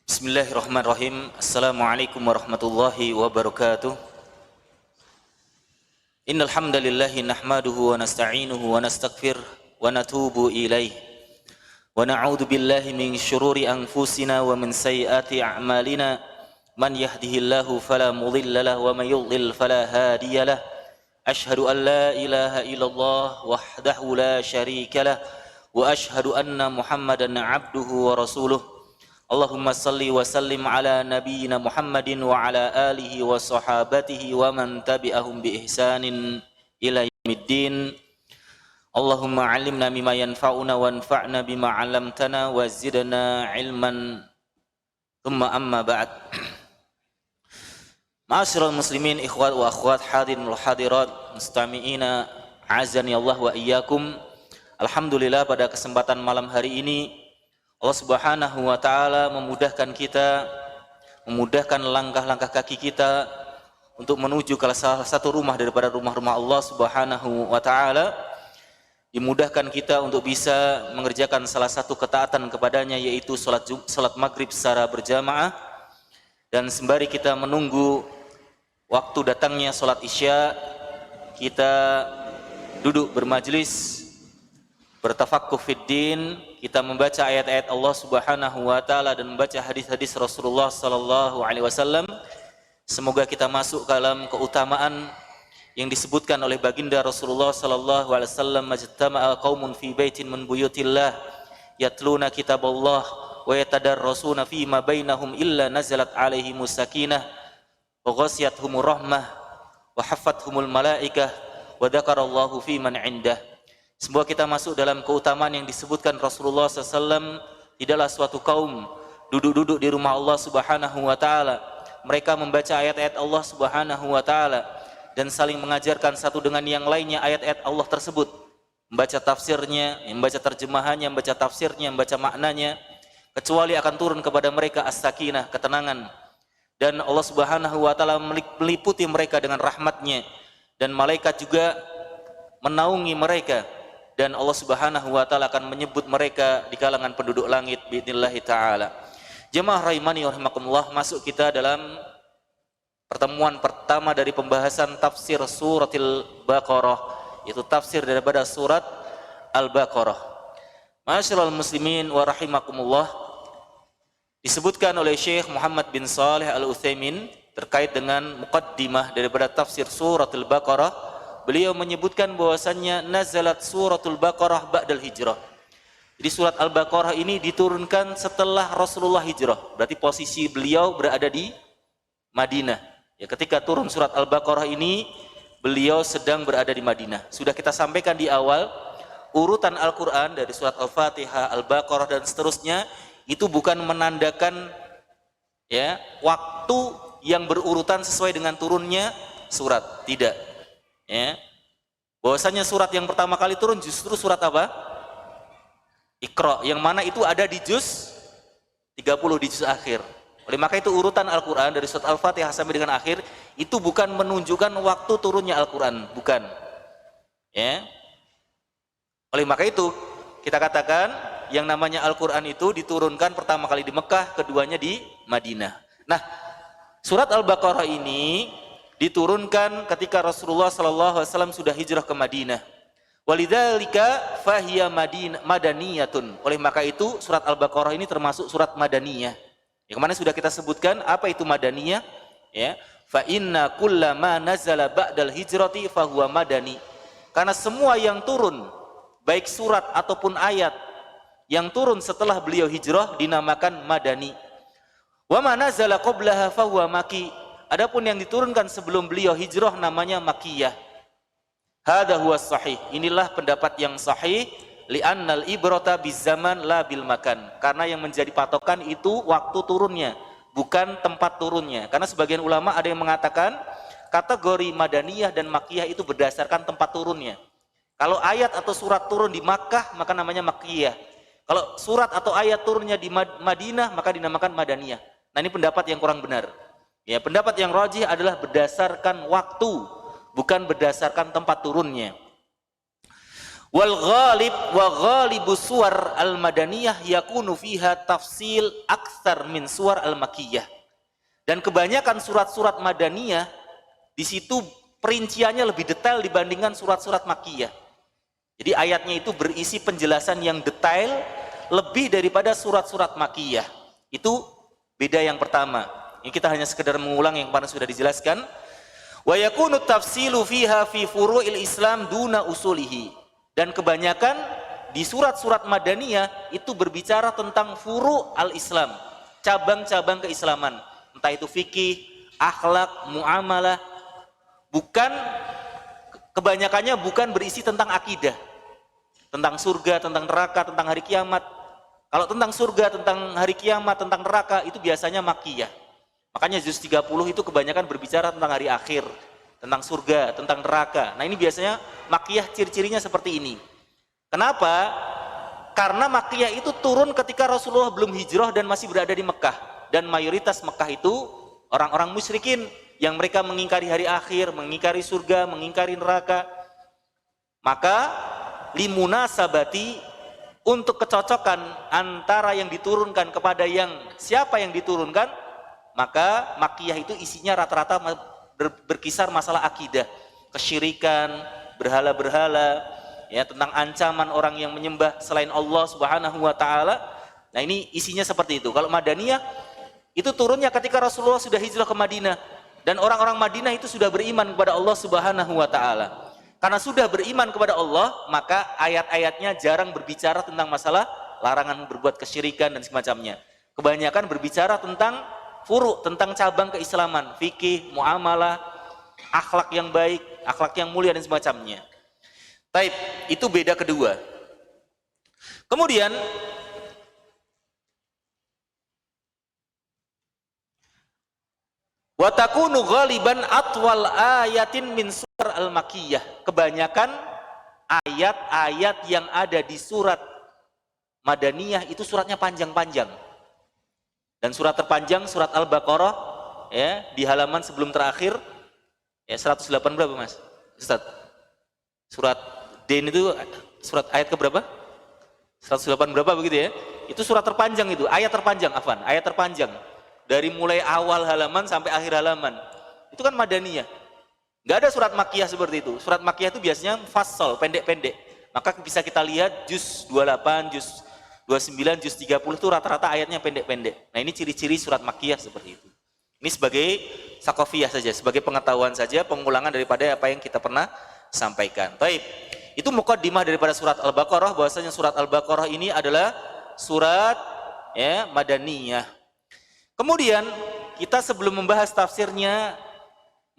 Bismillahirrahmanirrahim. Assalamualaikum warahmatullahi wabarakatuh. Innal hamdalillahi nahmaduhu wa nasta'inuhu wa nastaghfir wa natubu ilaih. Wa na'udzu billahi min syururi anfusina wa min sayyiati a'malina. Man yahdihillahu fala mudilla lahu wa may yudlil fala hadiyalah. Asyhadu an la ilaha illallah wahdahu la syarika lah wa asyhadu anna Muhammadan 'abduhu wa rasuluh. Allahumma salli wa sallim ala nabiyyina Muhammadin wa ala alihi wa sahabatihi wa man tabi'ahum bi ihsanin ila yaumiddin. Allahumma 'allimna mimma yanfa'una wanfa'na bima 'allamtana wa zidna 'ilman. Thumma amma ba'd. Ma'asyiral muslimin, ikhwat wa akhwat, hadirin wal hadirat, mustami'ina azani Allah wa iyyakum. Alhamdulillah, pada kesempatan malam hari ini Allah Subhanahu wa taala memudahkan kita, memudahkan langkah-langkah kaki kita untuk menuju ke salah satu rumah daripada rumah-rumah Allah Subhanahu wa taala. Dimudahkan kita untuk bisa mengerjakan salah satu ketaatan kepadanya, yaitu salat maghrib secara berjamaah. Dan sembari kita menunggu waktu datangnya salat isya, kita duduk bermajlis, bertafaqquh fid din, kita membaca ayat-ayat Allah Subhanahu wa taala dan membaca hadis-hadis Rasulullah sallallahu alaihi wasallam. Semoga kita masuk ke dalam keutamaan yang disebutkan oleh baginda Rasulullah sallallahu alaihi wasallam, majtama'a qaumun fi baitin min buyutillah yatluna kitaballah wa yatadarrasuna fi ma bainahum illa nazalat alaihimus sakinah wa ghasiyatuhumur rahmah wa haffathumul malaikah wa dzakarallahu fi man 'indah. Semoga kita masuk dalam keutamaan yang disebutkan Rasulullah SAW. Tidaklah suatu kaum duduk-duduk di rumah Allah Subhanahu wa taala, mereka membaca ayat-ayat Allah Subhanahu wa taala dan saling mengajarkan satu dengan yang lainnya ayat-ayat Allah tersebut, membaca tafsirnya, membaca terjemahannya, membaca tafsirnya, membaca maknanya, kecuali akan turun kepada mereka as-sakinah, ketenangan, dan Allah Subhanahu wa taala meliputi mereka dengan rahmatnya, dan malaikat juga menaungi mereka, dan Allah Subhanahu wa taala akan menyebut mereka di kalangan penduduk langit biidznillah taala. Jemaah rahimani wa rahimakumullah, masuk kita dalam pertemuan pertama dari pembahasan tafsir suratil Baqarah, yaitu tafsir daripada surat Al-Baqarah. Ma'asyiral muslimin wa rahimakumullah, disebutkan oleh Syekh Muhammad bin Shalih Al-Utsaimin terkait dengan muqaddimah daripada tafsir suratul Baqarah. Beliau menyebutkan bahwasannya nazalat suratul Baqarah ba'dal hijrah. Jadi surat Al-Baqarah ini diturunkan setelah Rasulullah hijrah. Berarti posisi beliau berada di Madinah. Ya, ketika turun surat Al-Baqarah ini, beliau sedang berada di Madinah. Sudah kita sampaikan di awal, urutan Al-Qur'an dari surat Al-Fatihah, Al-Baqarah dan seterusnya itu bukan menandakan ya waktu yang berurutan sesuai dengan turunnya surat, tidak. Ya, bahwasanya surat yang pertama kali turun justru surat apa? Iqra, yang mana itu ada di juz 30, di juz akhir. Oleh maka itu urutan Al-Quran dari surat Al-Fatihah sampai dengan akhir itu bukan menunjukkan waktu turunnya Al-Quran, bukan. Ya. Oleh maka itu kita katakan yang namanya Al-Quran itu diturunkan pertama kali di Mekah, keduanya di Madinah. Nah, surat Al-Baqarah ini diturunkan ketika Rasulullah SAW sudah hijrah ke Madinah. Walidzalika fahiya madaniyatun. Oleh maka itu surat Al-Baqarah ini termasuk surat madaniyah. Yang mana sudah kita sebutkan apa itu madaniyah, ya. Fa inna kullama nazala ba'dal hijrati fahuwa madani. Karena semua yang turun, baik surat ataupun ayat yang turun setelah beliau hijrah dinamakan madani. Wa ma nazala qablaha fahuwa maki. Adapun yang diturunkan sebelum beliau hijrah namanya makiyah. Hadza huwa sahih. Inilah pendapat yang sahih, li'annal ibrata bizaman la bil makan. Karena yang menjadi patokan itu waktu turunnya, bukan tempat turunnya. Karena sebagian ulama ada yang mengatakan kategori madaniyah dan makiyah itu berdasarkan tempat turunnya. Kalau ayat atau surat turun di Makkah maka namanya makiyah. Kalau surat atau ayat turunnya di Madinah maka dinamakan madaniyah. Nah, ini pendapat yang kurang benar. Ya, pendapat yang rajih adalah berdasarkan waktu, bukan berdasarkan tempat turunnya. Wal ghalib wa ghalibu suwar al-madaniyah yakunu fiha tafsil aktsar min suwar al-makkiyah. Dan kebanyakan surat-surat madaniyah di situ perinciannya lebih detail dibandingkan surat-surat makkiyah. Jadi ayatnya itu berisi penjelasan yang detail lebih daripada surat-surat makkiyah. Itu beda yang pertama. Ini kita hanya sekedar mengulang yang kemarin sudah dijelaskan. Wa yakunu tafsilu fiha fi furu'il Islam duna usulihi. Dan kebanyakan di surat-surat madaniyah itu berbicara tentang furu' al-Islam, cabang-cabang keislaman, entah itu fikih, akhlak, muamalah. Kebanyakannya bukan berisi tentang akidah, tentang surga, tentang neraka, tentang hari kiamat. Kalau tentang surga, tentang hari kiamat, tentang neraka itu biasanya makkiyah. Makanya juz 30 itu kebanyakan berbicara tentang hari akhir, tentang surga, tentang neraka. Nah ini biasanya makkiyah ciri-cirinya seperti ini. Kenapa? Karena makkiyah itu turun ketika Rasulullah belum hijrah dan masih berada di Mekah. Dan mayoritas Mekah itu orang-orang musyrikin yang mereka mengingkari hari akhir, mengingkari surga, mengingkari neraka. Maka limunasabati, untuk kecocokan antara yang diturunkan kepada siapa yang diturunkan, maka makkiyah itu isinya rata-rata berkisar masalah akidah, kesyirikan, berhala-berhala, ya, tentang ancaman orang yang menyembah selain Allah Subhanahu wa taala. Nah, ini isinya seperti itu. Kalau Madaniyah itu turunnya ketika Rasulullah sudah hijrah ke Madinah dan orang-orang Madinah itu sudah beriman kepada Allah Subhanahu wa taala. Karena sudah beriman kepada Allah, maka ayat-ayatnya jarang berbicara tentang masalah larangan berbuat kesyirikan dan semacamnya. Kebanyakan berbicara tentang furu', tentang cabang keislaman, fikih, muamalah, akhlak yang baik, akhlak yang mulia dan semacamnya. Baik, itu beda kedua. Kemudian wa takunu ghaliban atwal ayatin min surah al-makkiyah. Kebanyakan ayat-ayat yang ada di surat Madaniyah itu suratnya panjang-panjang. Dan surat terpanjang surat Al-Baqarah, ya, di halaman sebelum terakhir, ya, 108 berapa Mas Ustaz? Surat Din itu surat ayat ke berapa? 108 berapa begitu ya? Itu surat terpanjang itu, ayat terpanjang, ayat terpanjang. Dari mulai awal halaman sampai akhir halaman. Itu kan Madaniyah. Nggak ada surat Makkiyah seperti itu. Surat Makkiyah itu biasanya fassal, pendek-pendek. Maka bisa kita lihat juz 28, juz 29, juz 30 itu rata-rata ayatnya pendek-pendek. Nah ini ciri-ciri surat Makkiyah seperti itu. Ini sebagai sakofiyah saja, sebagai pengetahuan saja, pengulangan daripada apa yang kita pernah sampaikan. Baik, itu muqaddimah daripada surat Al-Baqarah, bahwasanya surat Al-Baqarah ini adalah surat, ya, Madaniyah. Kemudian kita sebelum membahas tafsirnya,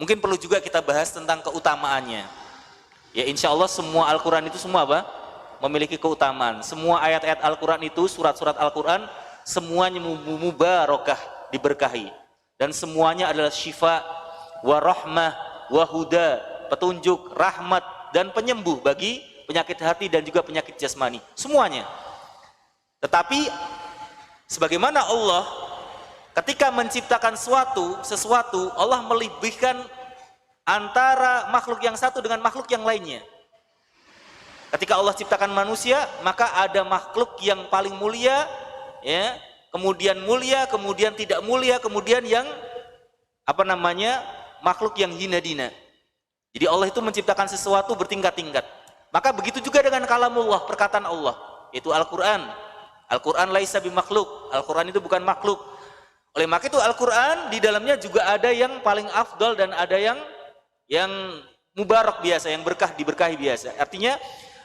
mungkin perlu juga kita bahas tentang keutamaannya. Ya, insya Allah semua Al-Quran itu semua apa? Memiliki keutamaan. Semua ayat-ayat Al-Quran itu, surat-surat Al-Quran, semuanya mubarakah, diberkahi. Dan semuanya adalah syifa, warahmah, wahuda, petunjuk, rahmat, dan penyembuh bagi penyakit hati dan juga penyakit jasmani. Semuanya. Tetapi, sebagaimana Allah, ketika menciptakan sesuatu, Allah melebihkan antara makhluk yang satu dengan makhluk yang lainnya. Ketika Allah ciptakan manusia, maka ada makhluk yang paling mulia, ya, kemudian mulia, kemudian tidak mulia, kemudian yang makhluk yang hina dina. Jadi Allah itu menciptakan sesuatu bertingkat-tingkat. Maka begitu juga dengan kalamullah, perkataan Allah, yaitu Al-Quran. Al-Quran laisa bimakhluk. Al-Quran itu bukan makhluk. Oleh maka itu Al-Quran di dalamnya juga ada yang paling afdal dan ada yang mubarak biasa, yang diberkahi biasa. Artinya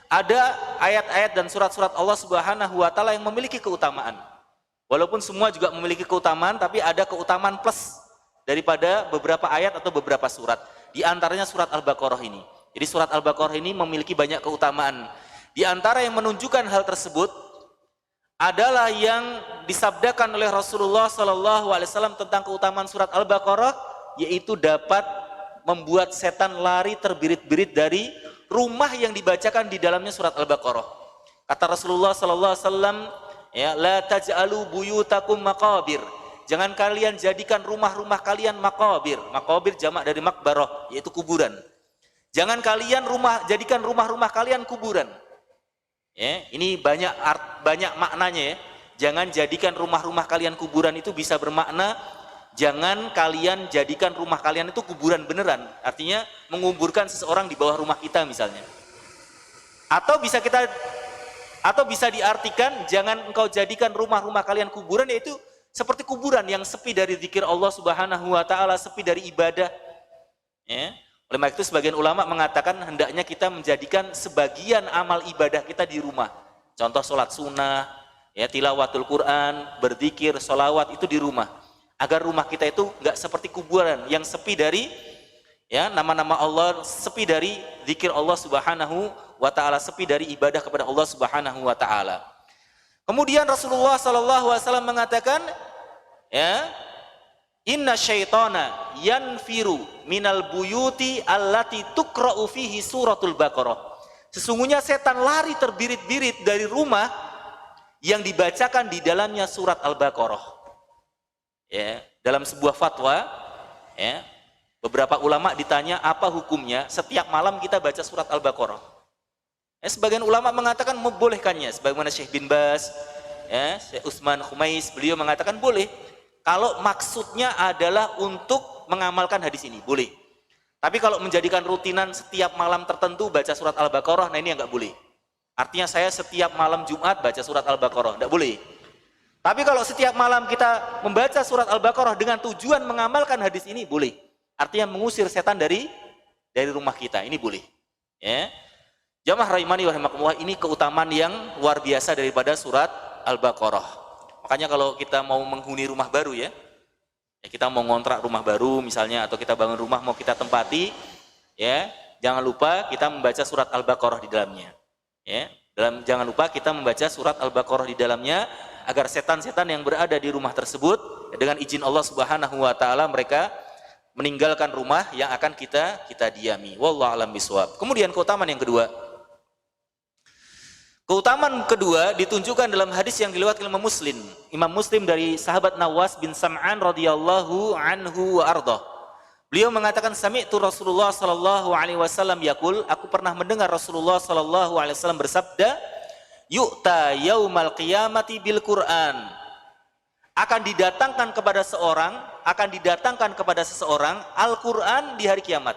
ada ayat-ayat dan surat-surat Allah Subhanahu wa taala yang memiliki keutamaan. Walaupun semua juga memiliki keutamaan, tapi ada keutamaan plus daripada beberapa ayat atau beberapa surat. Di antaranya surat Al-Baqarah ini. Jadi surat Al-Baqarah ini memiliki banyak keutamaan. Di antara yang menunjukkan hal tersebut adalah yang disabdakan oleh Rasulullah SAW tentang keutamaan surat Al-Baqarah, yaitu dapat membuat setan lari terbirit-birit dari rumah yang dibacakan di dalamnya surat Al-Baqarah. Kata Rasulullah SAW, ya, la taj'alu buyutakum maqabir. Jangan kalian jadikan rumah-rumah kalian maqabir. Maqabir jamak dari makbarah, yaitu kuburan. Jangan kalian jadikan rumah-rumah kalian kuburan. Ya, ini banyak maknanya ya. Jangan jadikan rumah-rumah kalian kuburan, itu bisa bermakna jangan kalian jadikan rumah kalian itu kuburan beneran. Artinya menguburkan seseorang di bawah rumah kita misalnya. Atau bisa diartikan jangan engkau jadikan rumah-rumah kalian kuburan, yaitu seperti kuburan yang sepi dari zikir Allah Subhanahu wa taala, sepi dari ibadah. Ya. Oleh karena itu sebagian ulama mengatakan hendaknya kita menjadikan sebagian amal ibadah kita di rumah. Contoh sholat sunnah, ya, tilawatul Quran, berzikir, sholawat itu di rumah. Agar rumah kita itu nggak seperti kuburan yang sepi dari ya nama-nama Allah, sepi dari zikir Allah Subhanahu wa taala, sepi dari ibadah kepada Allah Subhanahu wa taala. Kemudian Rasulullah sallallahu alaihi wasallam mengatakan, ya, inna syaitana yanfiru minal buyuti allati tukra'u fihi suratul Baqarah. Sesungguhnya setan lari terbirit-birit dari rumah yang dibacakan di dalamnya surat Al-Baqarah. Ya, dalam sebuah fatwa, ya, beberapa ulama ditanya apa hukumnya setiap malam kita baca surat Al-Baqarah. Ya, sebagian ulama mengatakan membolehkannya, sebagaimana Syekh bin Baz, ya, Syekh Utsman Khumais, beliau mengatakan boleh. Kalau maksudnya adalah untuk mengamalkan hadis ini, boleh. Tapi kalau menjadikan rutinan setiap malam tertentu baca surat Al-Baqarah, nah ini yang nggak boleh. Artinya saya setiap malam Jumat baca surat Al-Baqarah, nggak boleh. Tapi kalau setiap malam kita membaca surat Al-Baqarah dengan tujuan mengamalkan hadis ini, boleh. Artinya mengusir setan dari rumah kita, ini boleh. Ya. Jamaah rahimani wa rahimakumullah, ini keutamaan yang luar biasa daripada surat Al-Baqarah. Makanya kalau kita mau menghuni rumah baru ya kita mau ngontrak rumah baru misalnya, atau kita bangun rumah mau kita tempati, ya, jangan lupa kita membaca surat Al-Baqarah di dalamnya. Ya, jangan lupa kita membaca surat Al-Baqarah di dalamnya agar setan-setan yang berada di rumah tersebut dengan izin Allah Subhanahu wa taala mereka meninggalkan rumah yang akan kita diami. Wallahu a'lam bishawab. Kemudian keutamaan yang kedua. Keutamaan kedua ditunjukkan dalam hadis yang diriwayatkan Imam Muslim. Imam Muslim dari sahabat Nawas bin Sam'an radhiyallahu anhu wa arda. Beliau mengatakan sami'tu Rasulullah sallallahu alaihi wasallam yaqul, aku pernah mendengar Rasulullah sallallahu alaihi wasallam bersabda, yu'ta yaumal qiyamati bil Qur'an. Akan didatangkan kepada seseorang Al-Qur'an di hari kiamat.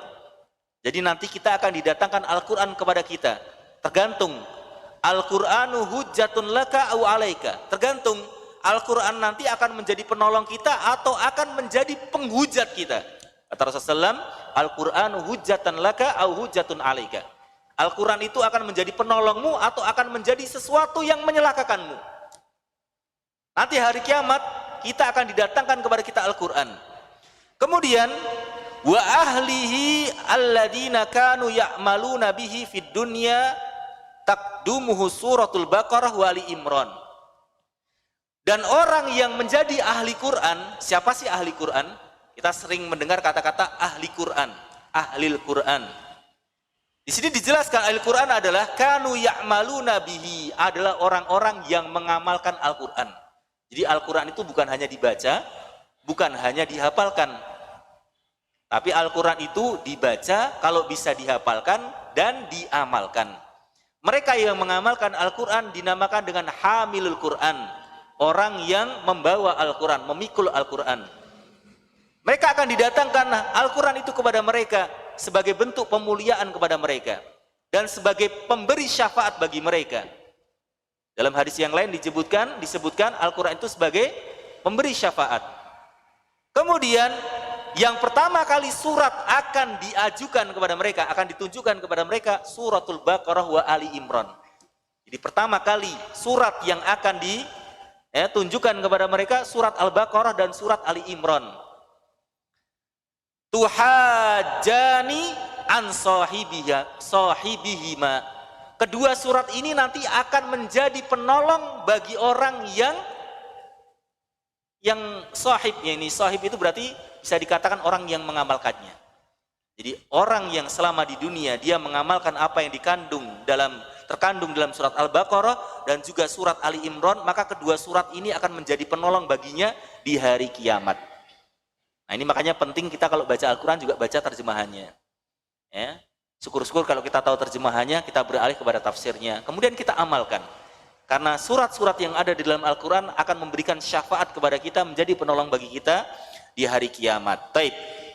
Jadi nanti kita akan didatangkan Al-Qur'an kepada kita. Tergantung Al-Qur'anu hujjatun laka au alaika. Tergantung Al-Qur'an nanti akan menjadi penolong kita atau akan menjadi penghujat kita. Kata Rasulullah SAW, Al-Qur'anu hujjatan laka au hujjatun alaika. Al-Qur'an itu akan menjadi penolongmu atau akan menjadi sesuatu yang menyelakakanmu. Nanti hari kiamat kita akan didatangkan kepada kita Al-Qur'an. Kemudian wa ahlihi alladina kanu ya'maluna bihi fid dunya takdumuhu suratul Baqarah wa Ali Imran. Dan orang yang menjadi ahli Quran, siapa sih ahli Quran? Kita sering mendengar kata-kata ahli Quran, ahlil Quran. Di sini dijelaskan ahli Quran adalah kanu ya'maluna bihi, adalah orang-orang yang mengamalkan Al-Quran. Jadi Al-Quran itu bukan hanya dibaca, bukan hanya dihafalkan, tapi Al-Quran itu dibaca, kalau bisa dihafalkan dan diamalkan. Mereka yang mengamalkan Al-Quran dinamakan dengan hamilul Quran, orang yang membawa Al-Quran, memikul Al-Quran. Mereka akan didatangkan Al-Quran itu kepada mereka sebagai bentuk pemuliaan kepada mereka dan sebagai pemberi syafaat bagi mereka. Dalam hadis yang lain disebutkan Al-Quran itu sebagai pemberi syafaat. Kemudian yang pertama kali surat akan diajukan kepada mereka, akan ditunjukkan kepada mereka suratul Baqarah wa Ali Imran. Jadi pertama kali surat yang akan ditunjukkan kepada mereka surat Al-Baqarah dan surat Ali Imran. Tuhajani an sahibihima. Kedua surat ini nanti akan menjadi penolong bagi orang yang sahibnya ini. Sahib itu berarti bisa dikatakan orang yang mengamalkannya. Jadi orang yang selama di dunia dia mengamalkan apa yang terkandung dalam surat Al-Baqarah dan juga surat Ali Imran, maka kedua surat ini akan menjadi penolong baginya di hari kiamat. Nah, ini makanya penting kita kalau baca Al-Quran juga baca terjemahannya. Ya. Syukur-syukur kalau kita tahu terjemahannya, kita beralih kepada tafsirnya. Kemudian kita amalkan. Karena surat-surat yang ada di dalam Al-Quran akan memberikan syafaat kepada kita, menjadi penolong bagi kita di hari kiamat. Taib.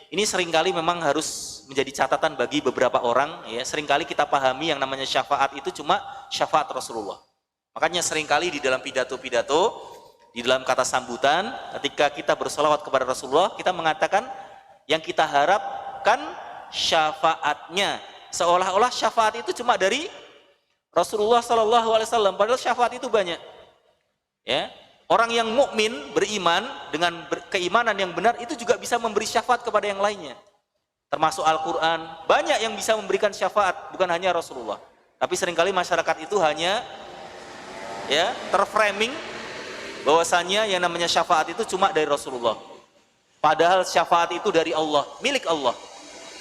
Ini seringkali memang harus menjadi catatan bagi beberapa orang. Ya, seringkali kita pahami yang namanya syafaat itu cuma syafaat Rasulullah. Makanya seringkali di dalam pidato-pidato, di dalam kata sambutan, ketika kita bersolawat kepada Rasulullah, kita mengatakan yang kita harapkan syafaatnya. Seolah-olah syafaat itu cuma dari Rasulullah SAW. Padahal syafaat itu banyak. Ya, orang yang mukmin beriman dengan keimanan yang benar itu juga bisa memberi syafaat kepada yang lainnya. Termasuk Al-Quran, banyak yang bisa memberikan syafaat, bukan hanya Rasulullah. Tapi seringkali masyarakat itu hanya ya terframing bahwasanya yang namanya syafaat itu cuma dari Rasulullah. Padahal syafaat itu dari Allah, milik Allah.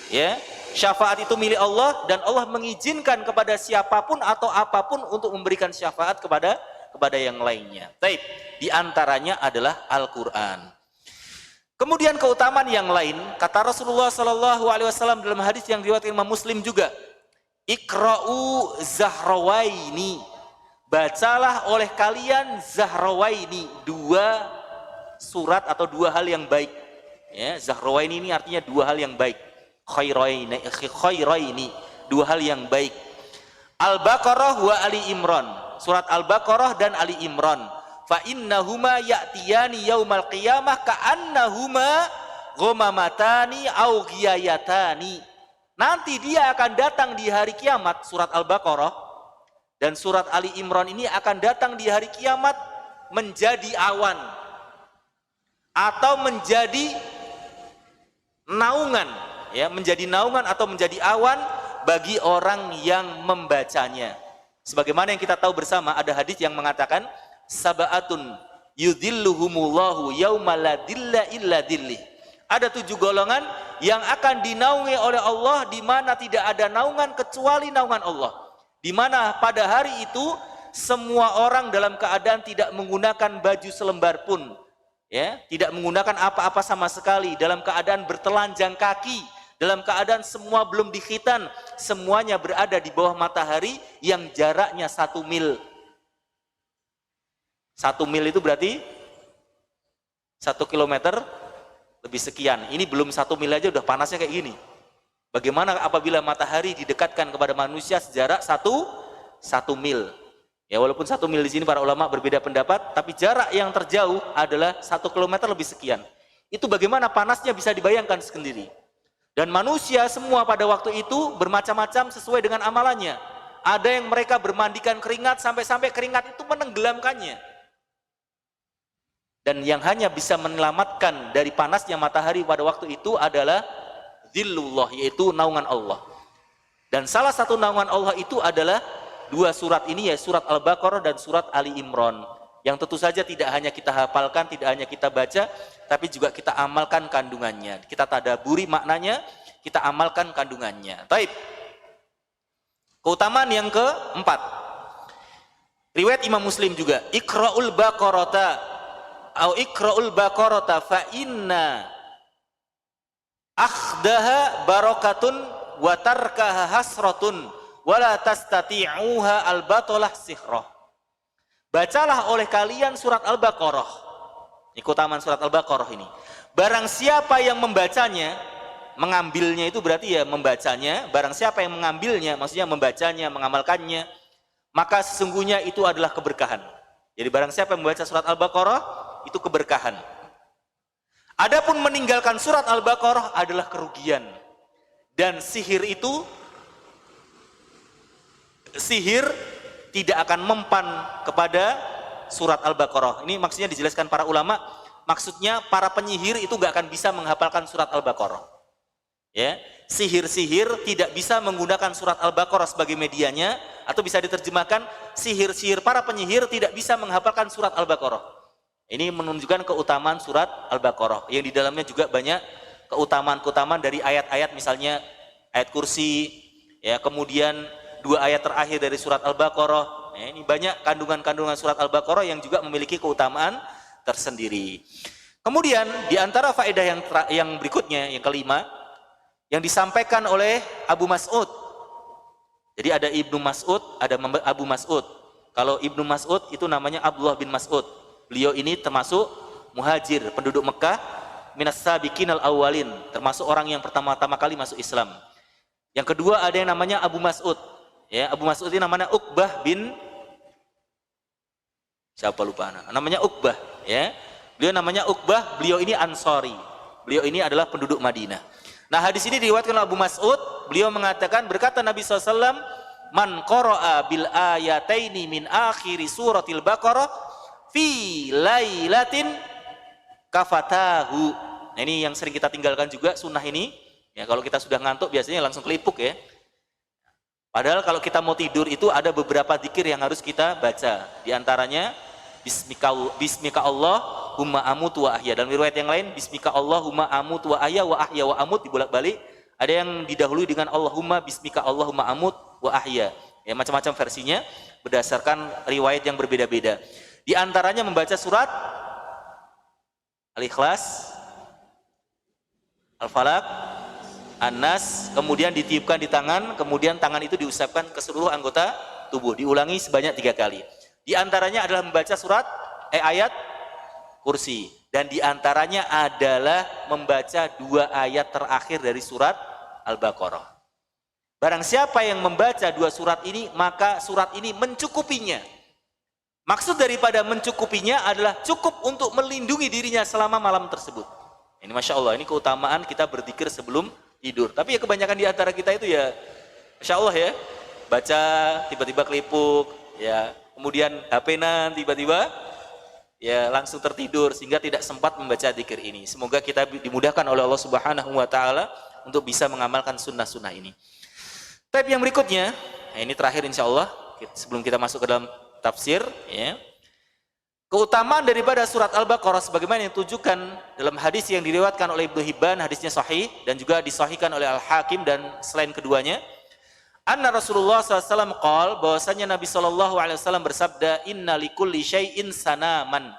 Ya, syafaat itu milik Allah dan Allah mengizinkan kepada siapapun atau apapun untuk memberikan syafaat kepada yang lainnya. Baik, di antaranya adalah Al-Quran. Kemudian keutamaan yang lain, kata Rasulullah SAW dalam hadis yang diriwayatkan Imam Muslim juga, Iqra'u Zahrawaini, bacalah oleh kalian Zahrawaini, dua surat atau dua hal yang baik. Ya, Zahrawaini ini artinya dua hal yang baik. Khairaini, dua hal yang baik. Al-Baqarah wa Ali Imran, surat Al-Baqarah dan Ali Imran. Fa innahuma ya'tiyani yaumal qiyamah ka'annahuma ghamamatani au ghiyayatani. Nanti dia akan datang di hari kiamat, surat Al-Baqarah dan surat Ali Imran ini akan datang di hari kiamat menjadi awan atau menjadi naungan, ya, menjadi naungan atau menjadi awan bagi orang yang membacanya. Sebagaimana yang kita tahu bersama, ada hadis yang mengatakan sab'atun yudhilluhumullahu yauma la dhilla illa dhillih. Ada 7 golongan yang akan dinaungi oleh Allah di mana tidak ada naungan kecuali naungan Allah. Di mana pada hari itu semua orang dalam keadaan tidak menggunakan baju selembar pun, ya, tidak menggunakan apa-apa sama sekali, dalam keadaan bertelanjang kaki, dalam keadaan semua belum dikhitan, semuanya berada di bawah matahari yang jaraknya 1 mil. 1 mil itu berarti 1 kilometer lebih sekian. Ini belum 1 mil aja udah panasnya kayak gini. Bagaimana apabila matahari didekatkan kepada manusia sejarak 1 mil? Ya, walaupun 1 mil di sini para ulama berbeda pendapat, tapi jarak yang terjauh adalah 1 kilometer lebih sekian. Itu bagaimana panasnya bisa dibayangkan sendiri. Dan manusia semua pada waktu itu bermacam-macam sesuai dengan amalannya. Ada yang mereka bermandikan keringat sampai-sampai keringat itu menenggelamkannya. Dan yang hanya bisa menyelamatkan dari panasnya matahari pada waktu itu adalah Zillullah, yaitu naungan Allah. Dan salah satu naungan Allah itu adalah 2 surat ini, ya, surat Al-Baqarah dan surat Ali Imran. Yang tentu saja tidak hanya kita hafalkan, tidak hanya kita baca, tapi juga kita amalkan kandungannya. Kita tadaburi maknanya, kita amalkan kandungannya. Taib. Keutamaan yang keempat, riwayat Imam Muslim juga, Iqra'ul Baqarata au Iqra'ul Baqarata fa inna akhdaha barakatun wa tarkaha hasratun wala tastati'uha al-batalah sihrah. Bacalah oleh kalian surat Al-Baqarah. Ini keutamaan surat Al-Baqarah ini. Barang siapa yang membacanya, mengambilnya itu berarti ya membacanya, barang siapa yang mengambilnya, maksudnya membacanya, mengamalkannya, maka sesungguhnya itu adalah keberkahan. Jadi barang siapa yang membaca surat Al-Baqarah, itu keberkahan. Adapun meninggalkan surat Al-Baqarah adalah kerugian. Dan sihir tidak akan mempan kepada surat Al-Baqarah. Ini maksudnya dijelaskan para ulama, maksudnya para penyihir itu gak akan bisa menghafalkan surat Al-Baqarah. Ya, sihir-sihir tidak bisa menggunakan surat Al-Baqarah sebagai medianya, atau bisa diterjemahkan sihir-sihir para penyihir tidak bisa menghafalkan surat Al-Baqarah. Ini menunjukkan keutamaan surat Al-Baqarah yang di dalamnya juga banyak keutamaan-keutamaan dari ayat-ayat, misalnya ayat kursi, ya, kemudian 2 ayat terakhir dari surat Al-Baqarah. Ya, ini banyak kandungan-kandungan surat Al-Baqarah yang juga memiliki keutamaan tersendiri. Kemudian di antara faedah yang berikutnya, yang kelima, yang disampaikan oleh Abu Mas'ud Jadi ada Ibnu Mas'ud, ada Abu Mas'ud. Kalau Ibnu Mas'ud itu namanya Abdullah bin Mas'ud. Beliau ini termasuk muhajir, penduduk Mekah, minas sabiqinal awwalin, termasuk orang yang pertama-tama kali masuk Islam. Yang kedua ada yang namanya Abu Mas'ud. Ya, Abu Mas'ud ini namanya Uqbah bin siapa lupa namanya Uqbah, ya. Beliau namanya Uqbah, beliau ini Ansori. Beliau ini adalah penduduk Madinah. Nah, hadis ini diriwayatkan oleh Abu Mas'ud, beliau mengatakan, berkata Nabi SAW, man qara'a bil ayataini min akhiri suratil Baqarah fi lailatin kafatahu. Nah, ini yang sering kita tinggalkan juga sunnah ini. Ya, kalau kita sudah ngantuk biasanya langsung kelipuk ya. Padahal kalau kita mau tidur itu ada beberapa zikir yang harus kita baca. Di antaranya Bismika Allahumma amutu wa ahya. Dalam riwayat yang lain Bismika Allahumma amutu wa ahya wa amut dibolak-balik. Ada yang didahului dengan Allahumma Bismika Allahumma amut wa ahya. Ya, macam-macam versinya berdasarkan riwayat yang berbeda-beda. Di antaranya membaca surat Al-Ikhlas, Al-Falaq, An-Nas, kemudian ditiupkan di tangan, kemudian tangan itu diusapkan ke seluruh anggota tubuh, diulangi sebanyak 3 kali. Di antaranya adalah membaca ayat kursi, dan di antaranya adalah membaca 2 ayat terakhir dari surat Al-Baqarah. Barang siapa yang membaca 2 surat ini, maka surat ini mencukupinya. Maksud daripada mencukupinya adalah cukup untuk melindungi dirinya selama malam tersebut. Ini Masya Allah, ini keutamaan kita berzikir sebelum tidur. Tapi ya kebanyakan di antara kita itu ya Masya Allah ya, baca tiba-tiba kelipuk ya, kemudian HP-nan tiba-tiba ya langsung tertidur sehingga tidak sempat membaca zikir ini. Semoga kita dimudahkan oleh Allah Subhanahu wa taala untuk bisa mengamalkan sunnah-sunnah ini. Tapi yang berikutnya, nah ini terakhir insya Allah sebelum kita masuk ke dalam tafsir ya. Keutamaan daripada surat Al-Baqarah sebagaimana yang ditujukan dalam hadis yang diriwayatkan oleh Ibnu Hibban, hadisnya sahih dan juga disahihkan oleh Al-Hakim dan selain keduanya. Anna Rasulullah SAW qol, bahwasanya Nabi SAW bersabda, inna likulli syai'in sanaman.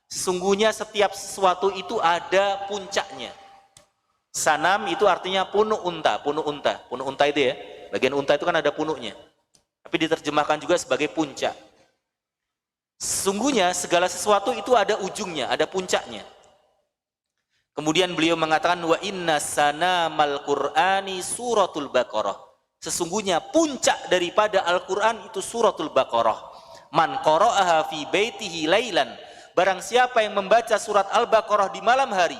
Sesungguhnya setiap sesuatu itu ada puncaknya. Sanam itu artinya punuk unta, punuk unta. Punuk unta itu ya, bagian unta itu kan ada punuknya. Tapi diterjemahkan juga sebagai puncak. Sesungguhnya segala sesuatu itu ada ujungnya, ada puncaknya. Kemudian beliau mengatakan wa inna sanamal Qur'ani suratul Baqarah. Sesungguhnya puncak daripada Al-Qur'an itu suratul Baqarah. Man qara'aha fi baitihi lailan. Barang siapa yang membaca surat Al-Baqarah di malam hari,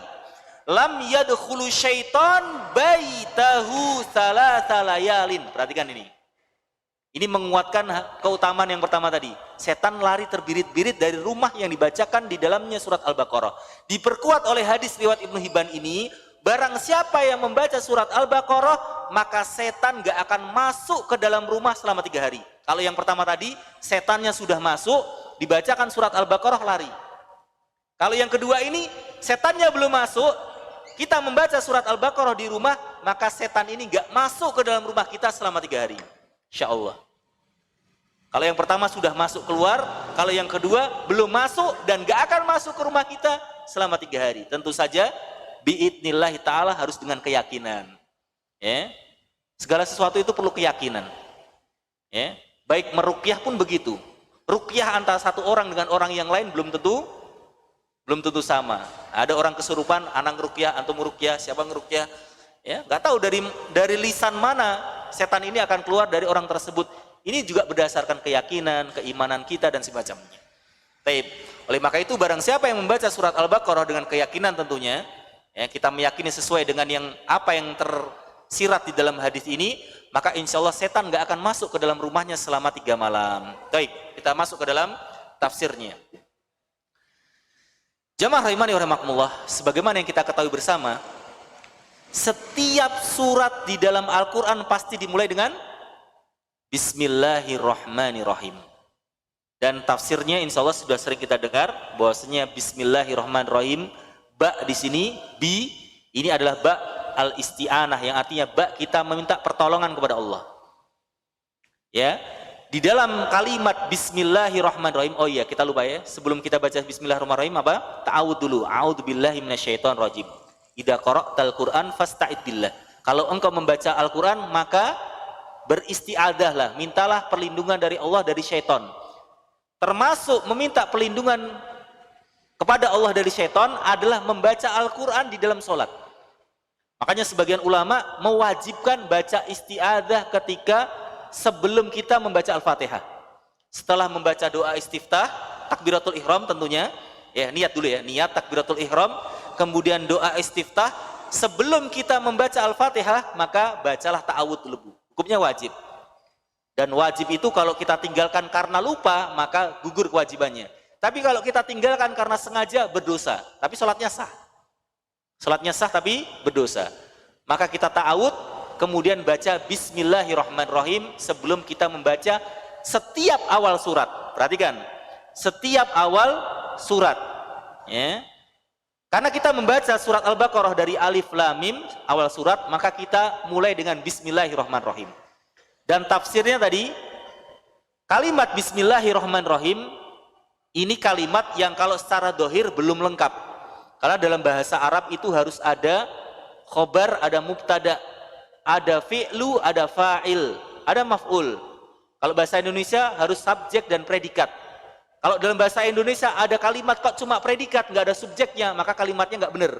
lam yadkhulu syaitan baitahu salasa layalin. Perhatikan ini. Ini menguatkan keutamaan yang pertama tadi. Setan lari terbirit-birit dari rumah yang dibacakan di dalamnya surat Al-Baqarah. Diperkuat oleh hadis riwayat Ibnu Hibban ini, barang siapa yang membaca surat Al-Baqarah, maka setan gak akan masuk ke dalam rumah selama 3 hari. Kalau yang pertama tadi, setannya sudah masuk, dibacakan surat Al-Baqarah lari. Kalau yang kedua ini, setannya belum masuk, kita membaca surat Al-Baqarah di rumah, maka setan ini gak masuk ke dalam rumah kita selama 3 hari. Insya Allah. Kalau yang pertama sudah masuk keluar, kalau yang kedua belum masuk dan gak akan masuk ke rumah kita selama 3 hari. Tentu saja biidnillahi ta'ala harus dengan keyakinan. Ya. Segala sesuatu itu perlu keyakinan. Ya. Baik meruqyah pun begitu. Ruqyah antara satu orang dengan orang yang lain belum tentu sama. Ada orang kesurupan, anak ngeruqyah, antum ngeruqyah, siapa ngeruqyah? Ya, nggak tahu dari lisan mana setan ini akan keluar dari orang tersebut. Ini juga berdasarkan keyakinan, keimanan kita dan semacamnya. Taib. Oleh maka itu barang siapa yang membaca surat Al-Baqarah dengan keyakinan tentunya, ya, kita meyakini sesuai dengan apa yang tersirat di dalam hadis ini, maka insya Allah setan nggak akan masuk ke dalam rumahnya selama 3 malam. Baik, kita masuk ke dalam tafsirnya. Jamaah rahimani wa rahimakumullah, sebagaimana yang kita ketahui bersama, setiap surat di dalam Al-Quran pasti dimulai dengan Bismillahirrahmanirrahim. Dan tafsirnya insya Allah sudah sering kita dengar bahwasanya Bismillahirrahmanirrahim, ba di sini, bi ini adalah ba al-isti'anah yang artinya ba kita meminta pertolongan kepada Allah. Ya, di dalam kalimat Bismillahirrahmanirrahim, oh iya kita lupa ya, sebelum kita baca Bismillahirrahmanirrahim apa? Ta'awud dulu, a'udzubillahi minasyaitonirrajim. Idza qara'tal Qur'an fasta'id billah. Kalau engkau membaca Al-Qur'an maka beristiadahlah, mintalah perlindungan dari Allah dari syaitan. Termasuk meminta perlindungan kepada Allah dari syaitan adalah membaca Al-Quran di dalam sholat. Makanya sebagian ulama mewajibkan baca istiadah ketika sebelum kita membaca Al-Fatihah. Setelah membaca doa istiftah, takbiratul ihram tentunya, ya niat dulu ya, niat takbiratul ihram, kemudian doa istiftah, sebelum kita membaca Al-Fatihah, maka bacalah ta'awudz dulu. Hukumnya wajib. Dan wajib itu kalau kita tinggalkan karena lupa, maka gugur kewajibannya. Tapi kalau kita tinggalkan karena sengaja, berdosa. Tapi sholatnya sah. Sholatnya sah tapi berdosa. Maka kita ta'awud, kemudian baca Bismillahirrahmanirrahim sebelum kita membaca setiap awal surat. Perhatikan, setiap awal surat. Ya. Karena kita membaca surat Al-Baqarah dari Alif Lam Mim, awal surat, maka kita mulai dengan Bismillahirrahmanirrahim. Dan tafsirnya tadi, kalimat Bismillahirrahmanirrahim, ini kalimat yang kalau secara dohir belum lengkap. Karena dalam bahasa Arab itu harus ada khobar, ada mubtada, ada fi'lu, ada fa'il, ada maf'ul. Kalau bahasa Indonesia harus subjek dan predikat. Kalau dalam bahasa Indonesia ada kalimat kok cuma predikat, nggak ada subjeknya, maka kalimatnya nggak benar.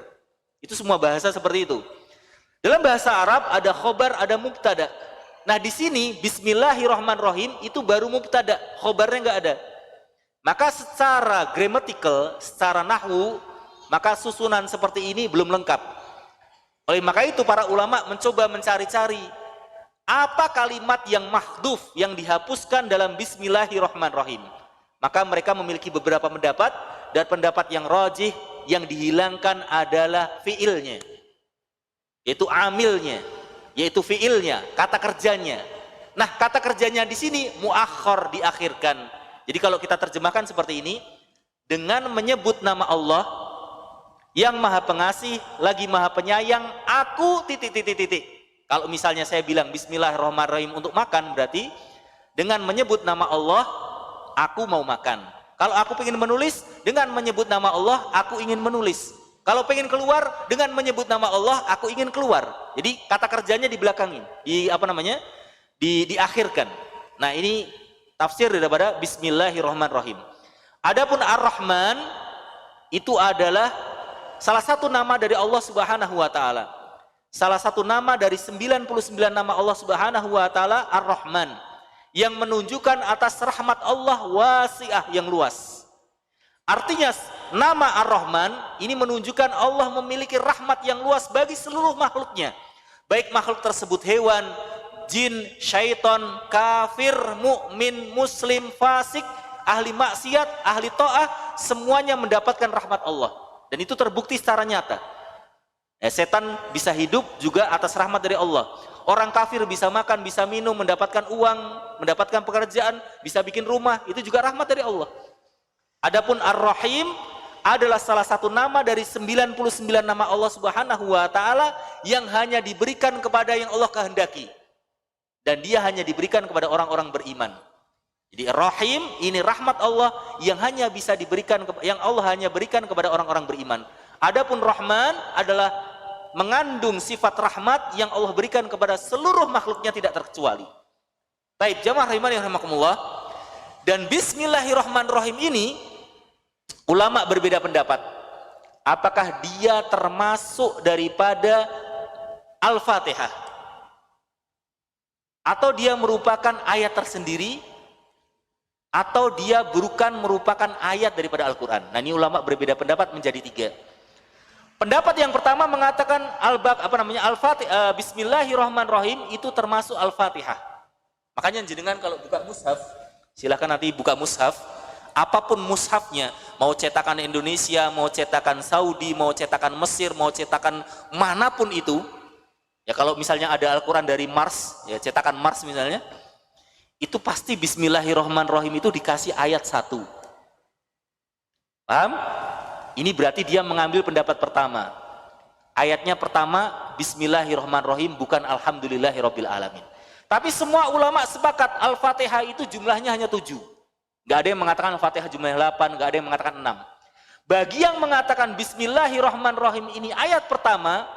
Itu semua bahasa seperti itu. Dalam bahasa Arab ada khobar, ada mubtada. Nah di sini Bismillahirrahmanirrahim itu baru mubtada, khobarnya nggak ada. Maka secara grammatical, secara nahwu, maka susunan seperti ini belum lengkap. Oleh maka itu para ulama mencoba mencari-cari apa kalimat yang mahdhuf, yang dihapuskan dalam Bismillahirrahmanirrahim. Maka mereka memiliki beberapa pendapat, dan pendapat yang rajih yang dihilangkan adalah fiilnya, yaitu amilnya, yaitu fiilnya, kata kerjanya. Nah kata kerjanya di sini muakhar, diakhirkan. Jadi kalau kita terjemahkan seperti ini, dengan menyebut nama Allah yang maha pengasih lagi maha penyayang, aku titik. Kalau misalnya saya bilang Bismillahirrahmanirrahim untuk makan, berarti dengan menyebut nama Allah aku mau makan. Kalau aku ingin menulis, dengan menyebut nama Allah aku ingin menulis. Kalau pengen keluar, dengan menyebut nama Allah aku ingin keluar. Jadi kata kerjanya di belakangin, diakhirkan. Nah ini tafsir daripada Bismillahirrahmanirrahim. Adapun Ar-Rahman itu adalah salah satu nama dari Allah Subhanahu wa taala. Salah satu nama dari 99 nama Allah Subhanahu wa taala, Ar-Rahman, yang menunjukkan atas rahmat Allah wasi'ah, yang luas. Artinya nama Ar-Rahman ini menunjukkan Allah memiliki rahmat yang luas bagi seluruh makhluknya. Baik makhluk tersebut hewan, jin, syaitan, kafir, mukmin, muslim, fasik, ahli maksiat, ahli ta'ah, semuanya mendapatkan rahmat Allah. Dan itu terbukti secara nyata. Setan bisa hidup juga atas rahmat dari Allah. Orang kafir bisa makan, bisa minum, mendapatkan uang, mendapatkan pekerjaan, bisa bikin rumah, itu juga rahmat dari Allah. Adapun Ar-Rahim adalah salah satu nama dari 99 nama Allah Subhanahu wa taala yang hanya diberikan kepada yang Allah kehendaki. Dan dia hanya diberikan kepada orang-orang beriman. Jadi Rahim ini rahmat Allah yang hanya bisa diberikan, yang Allah hanya berikan kepada orang-orang beriman. Adapun Rahman adalah mengandung sifat rahmat yang Allah berikan kepada seluruh makhluknya tidak terkecuali. Baik, jamaah rahimani rahimakumullah. Dan Bismillahirrahmanirrahim ini ulama berbeda pendapat. Apakah dia termasuk daripada Al-Fatihah, atau dia merupakan ayat tersendiri, atau dia bukan merupakan ayat daripada Al-Quran. Nah ini ulama berbeda pendapat menjadi tiga. Pendapat yang pertama mengatakan Al-Fatihah, Bismillahirrahmanirrahim itu termasuk Al-Fatihah. Makanya jenengan kalau buka mushaf, silakan nanti buka mushaf, apapun mushafnya, mau cetakan Indonesia, mau cetakan Saudi, mau cetakan Mesir, mau cetakan manapun itu, ya kalau misalnya ada Al-Quran dari Mars, ya cetakan Mars misalnya, itu pasti Bismillahirrahmanirrahim itu dikasih ayat 1. Paham? Ini berarti dia mengambil pendapat pertama. Ayatnya pertama Bismillahirrahmanirrahim, bukan Alhamdulillahirabbil alamin. Tapi semua ulama sepakat Al-Fatihah itu jumlahnya hanya 7. Gak ada yang mengatakan Al-Fatihah jumlahnya 8, gak ada yang mengatakan 6. Bagi yang mengatakan Bismillahirrahmanirrahim ini ayat pertama,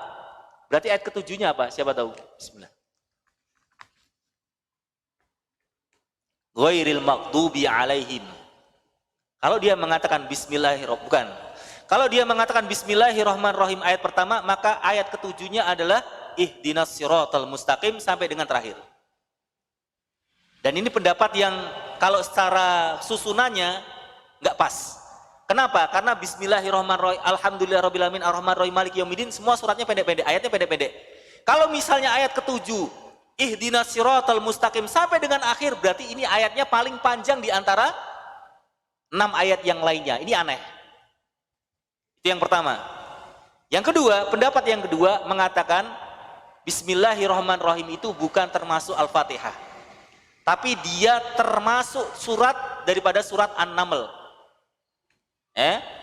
berarti ayat ketujuhnya apa? Siapa tahu? Bismillah. ghairil maghdubi alaihim. Kalau dia mengatakan bismillahirrahmanirrahim, bukan. Kalau dia mengatakan bismillahirrahmanirrahim ayat pertama, maka ayat ketujuhnya adalah ihdinas siratal mustaqim sampai dengan terakhir. Dan ini pendapat yang kalau secara susunannya nggak pas. Kenapa? Karena bismillahirrahmanirrahim, alhamdulillahirabbil alamin, arrahmanirrahim, maliki yaumiddin, semua suratnya pendek-pendek, ayatnya pendek-pendek. Kalau misalnya ayat ketujuh, ihdinas siratal mustaqim sampai dengan akhir, berarti ini ayatnya paling panjang di antara 6 ayat yang lainnya. Ini aneh. Itu yang pertama. Yang kedua, pendapat yang kedua mengatakan bismillahirrahmanirrahim itu bukan termasuk Al-Fatihah, tapi dia termasuk surat daripada surat An-Naml.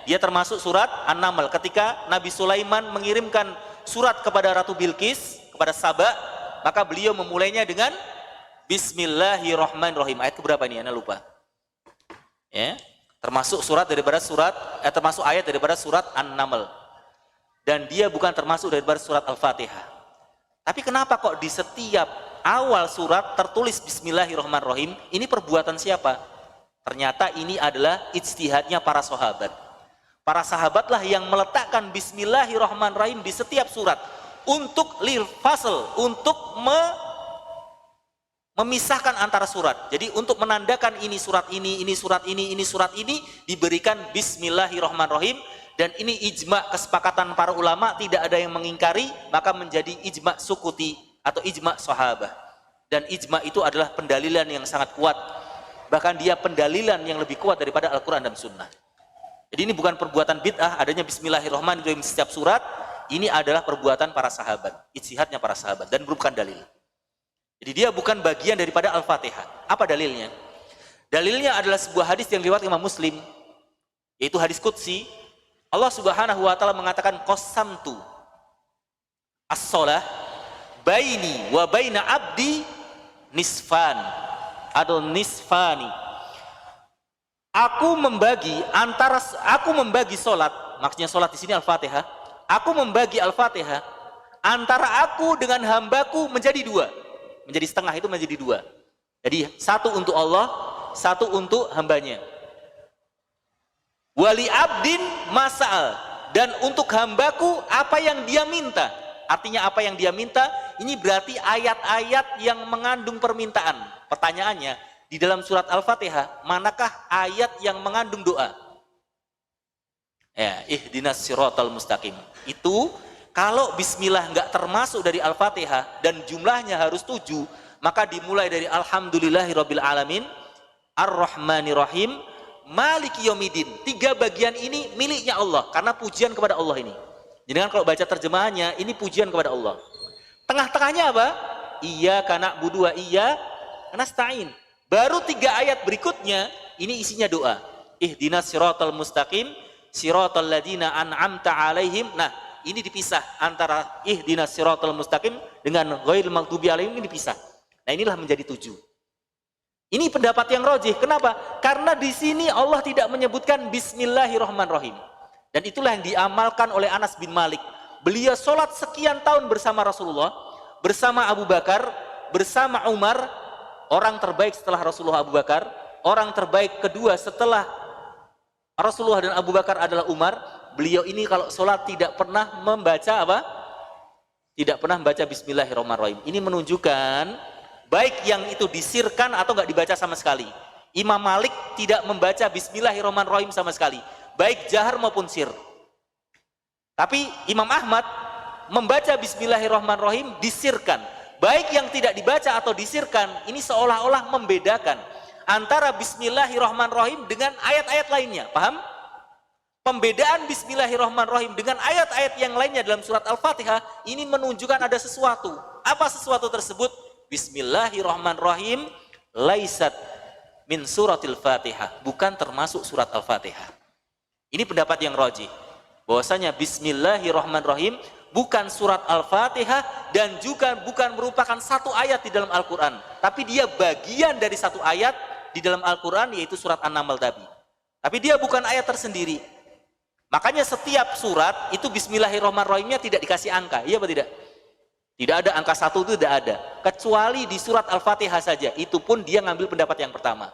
Dia termasuk surat An-Naml. Ketika Nabi Sulaiman mengirimkan surat kepada Ratu Bilqis, kepada Saba, maka beliau memulainya dengan bismillahirrahmanirrahim. Ayat keberapa ini? Anda lupa. Termasuk termasuk ayat daripada surat An-Naml. Dan dia bukan termasuk daripada surat Al-Fatihah. Tapi kenapa kok di setiap awal surat tertulis bismillahirrahmanirrahim? Ini perbuatan siapa? Ternyata ini adalah ijtihadnya para sahabat. Para sahabatlah yang meletakkan bismillahirrahmanirrahim di setiap surat untuk lil fasl, untuk memisahkan antara surat. Jadi untuk menandakan ini surat ini surat ini surat ini, diberikan bismillahirrahmanirrahim. Dan ini ijma kesepakatan para ulama, tidak ada yang mengingkari, maka menjadi ijma sukuti atau ijma sahabah. Dan ijma itu adalah pendalilan yang sangat kuat, bahkan dia pendalilan yang lebih kuat daripada Al-Quran dan Sunnah. Jadi ini bukan perbuatan bid'ah, adanya bismillahirrahmanirrahim setiap surat. Ini adalah perbuatan para sahabat, ijtihadnya para sahabat, dan merupakan dalil. Jadi dia bukan bagian daripada Al-Fatihah. Apa dalilnya? Dalilnya adalah sebuah hadis yang riwayat Imam Muslim, yaitu hadis qudsi. Allah Subhanahu wa taala mengatakan, qasamtu as-shalah baini wa baina abdi nisfan atau nisfani. Aku membagi salat, maksudnya salat di sini Al-Fatihah. Aku membagi Al-Fatihah antara aku dengan hambaku menjadi dua. Menjadi setengah, itu menjadi dua. Jadi satu untuk Allah, satu untuk hambanya. Wali abdin masal, dan untuk hambaku apa yang dia minta. Artinya apa yang dia minta, ini berarti ayat-ayat yang mengandung permintaan. Pertanyaannya, di dalam surat Al-Fatihah, manakah ayat yang mengandung doa? Ihdinas siratal mustaqim. Itu kalau bismillah nggak termasuk dari Al-Fatihah dan jumlahnya harus 7, maka dimulai dari alhamdulillahirabbil alamin, ar-rahmanirrahim, maliki yaumiddin. 3 bagian ini miliknya Allah, karena pujian kepada Allah ini. Jadi kan kalau baca terjemahannya, ini pujian kepada Allah. Tengah-tengahnya apa? Iyyaka na'budu wa iyyaka nasta'in. Baru 3 ayat berikutnya, ini isinya doa. Ihdinas siratal mustaqim, siratal ladzina an'amta alaihim. Nah, ini dipisah antara ihdinas siratal mustaqim dengan ghairil maghdubi alaihim, ini dipisah. Nah, inilah menjadi 7. Ini pendapat yang rajih. Kenapa? Karena di sini Allah tidak menyebutkan bismillahirrahmanirrahim. Dan itulah yang diamalkan oleh Anas bin Malik. Beliau sholat sekian tahun bersama Rasulullah, bersama Abu Bakar, bersama Umar. Orang terbaik setelah Rasulullah Abu Bakar, orang terbaik kedua setelah Rasulullah dan Abu Bakar adalah Umar. Beliau ini kalau sholat tidak pernah membaca apa? Tidak pernah membaca bismillahirrahmanirrahim. Ini menunjukkan baik yang itu disirkan atau nggak dibaca sama sekali. Imam Malik tidak membaca bismillahirrahmanirrahim sama sekali, baik jahar maupun sir. Tapi Imam Ahmad membaca bismillahirrahmanirrahim disirkan. Baik yang tidak dibaca atau disirkan, ini seolah-olah membedakan antara bismillahirrahmanirrahim dengan ayat-ayat lainnya. Paham? Pembedaan bismillahirrahmanirrahim dengan ayat-ayat yang lainnya dalam surat Al-Fatihah ini menunjukkan ada sesuatu. Apa sesuatu tersebut? Bismillahirrahmanirrahim laisat min suratil Fatihah, bukan termasuk surat Al-Fatihah. Ini pendapat yang rajih, bahwasanya bismillahirrahmanirrahim bukan surat Al-Fatihah dan juga bukan merupakan satu ayat di dalam Al-Quran, tapi dia bagian dari satu ayat di dalam Al-Quran, yaitu surat An-Naml tadi. Tapi dia bukan ayat tersendiri. Makanya setiap surat itu bismillahirrahmanirrahimnya tidak dikasih angka, iya atau tidak? Tidak ada angka 1 itu tidak ada. Kecuali di surat Al-Fatihah saja. Itu pun dia ngambil pendapat yang pertama.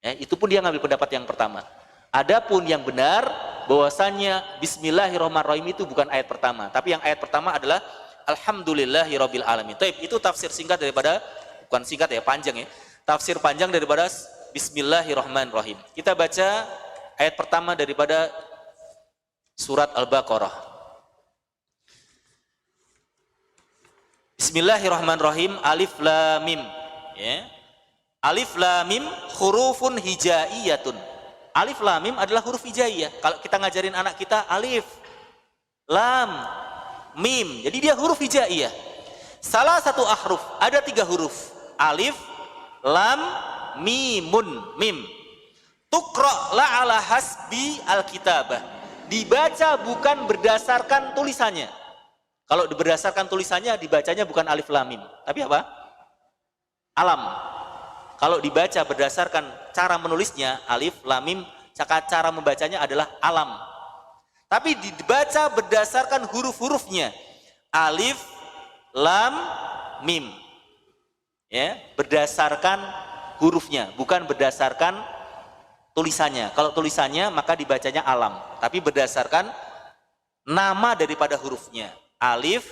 Ya, itu pun dia ngambil pendapat yang pertama. Adapun yang benar bahwasannya Bismillahirrahmanirrahim itu bukan ayat pertama. Tapi yang ayat pertama adalah Alhamdulillahirabbil alamin. Itu tafsir singkat daripada, bukan singkat ya, panjang ya. Tafsir panjang daripada Bismillahirrahmanirrahim. Kita baca ayat pertama daripada surat Al-Baqarah. Bismillahirrahmanirrahim. Alif lam mim. Ya. Alif lam mim hurufun hijaiyatun. Alif lam mim adalah huruf hijaiyah. Kalau kita ngajarin anak kita alif, lam, mim. Jadi dia huruf hijaiyah. Salah satu ahruf, ada 3 huruf. Alif, lam, mimun, mim. Tuqra la ala hasbi alkitabah. Dibaca bukan berdasarkan tulisannya. Kalau berdasarkan tulisannya dibacanya bukan alif lam mim, tapi apa? Alam. Kalau dibaca berdasarkan cara menulisnya alif lam mim, cara membacanya adalah alam. Tapi dibaca berdasarkan huruf-hurufnya alif lam mim. Ya, berdasarkan hurufnya, bukan berdasarkan tulisannya. Kalau tulisannya maka dibacanya alam, tapi berdasarkan nama daripada hurufnya. Alif,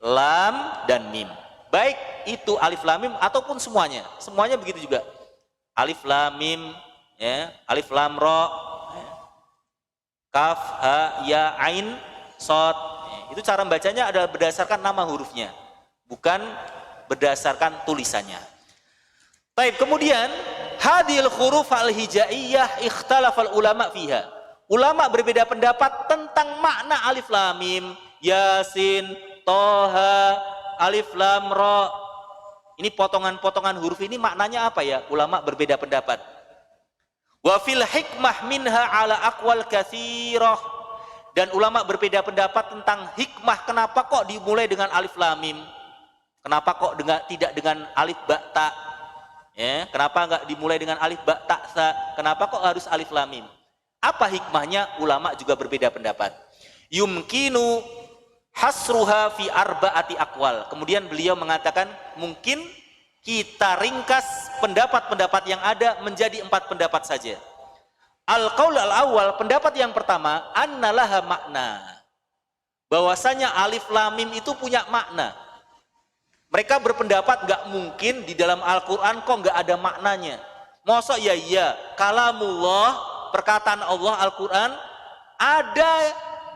lam, dan mim. Baik itu alif lam mim ataupun semuanya. Semuanya begitu juga. Alif lam mim, ya, alif lam ra, ya, kaf, ha, ya, ain, sod. Ya, itu cara membacanya adalah berdasarkan nama hurufnya, bukan berdasarkan tulisannya. Baik, kemudian hadil huruf al-hijaiyah ikhtalafal ulama fiha. Ulama berbeda pendapat tentang makna alif lam mim, Yasin, Toha, Alif Lam Ra. Ini potongan-potongan huruf ini maknanya apa ya? Ulama berbeda pendapat. Wa fil hikmah minha ala aqwal katsirah. Dan ulama berbeda pendapat tentang hikmah kenapa kok dimulai dengan alif lam mim? Kenapa kok tidak dengan alif ba ta? Ya, kenapa enggak dimulai dengan alif ba ta sa? Kenapa kok harus alif lam mim? Apa hikmahnya? Ulama juga berbeda pendapat. Yumkinu hasruha fi arba'ati aqwal. Kemudian beliau mengatakan mungkin kita ringkas pendapat-pendapat yang ada menjadi 4 pendapat saja. Al-qaul al-awwal, pendapat yang pertama, annalaha makna. Bahwasanya alif lam mim itu punya makna. Mereka berpendapat enggak mungkin di dalam Al-Qur'an kok enggak ada maknanya. Mosok ya iya, kalamullah, perkataan Allah Al-Qur'an ada